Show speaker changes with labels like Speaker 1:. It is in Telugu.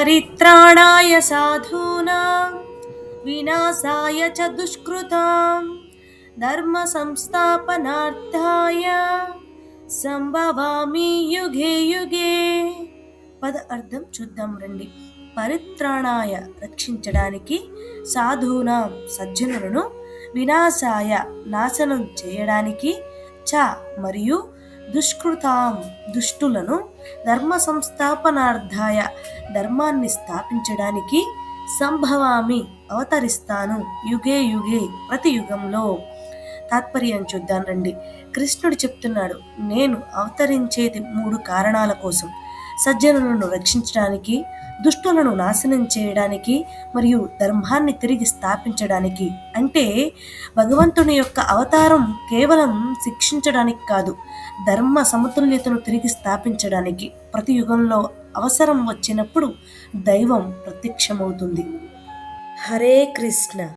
Speaker 1: పరిత్రాణాయ సాధూనాం వినాశాయ చ దుష్కృతాం ధర్మ సంస్థాపనార్థాయ సంభవామి యుగే యుగే. పద అర్థం చూద్దాం రండి. పరిత్రాణాయ రక్షించడానికి, సాధూనాం సజ్జనులను, వినాశాయ నాశనం చేయడానికి, చ మరియు దుష్కృతాం దుష్టులను, ధర్మ సంస్థాపనార్థాయ ధర్మాన్ని స్థాపించడానికి, సంభవామి అవతరిస్తాను, యుగే యుగే ప్రతి యుగంలో. తాత్పర్యం చూద్దాం రండి. కృష్ణుడు చెప్తున్నాడు, నేను అవతరించేది 3 కారణాల కోసం: సజ్జనులను రక్షించడానికి, దుష్టులను నాశనం చేయడానికి, మరియు ధర్మాన్ని తిరిగి స్థాపించడానికి. అంటే భగవంతుని యొక్క అవతారం కేవలం శిక్షించడానికి కాదు, ధర్మ సమతుల్యతను తిరిగి స్థాపించడానికి. ప్రతి యుగంలో అవసరం వచ్చినప్పుడు దైవం ప్రత్యక్షమవుతుంది. హరే కృష్ణ.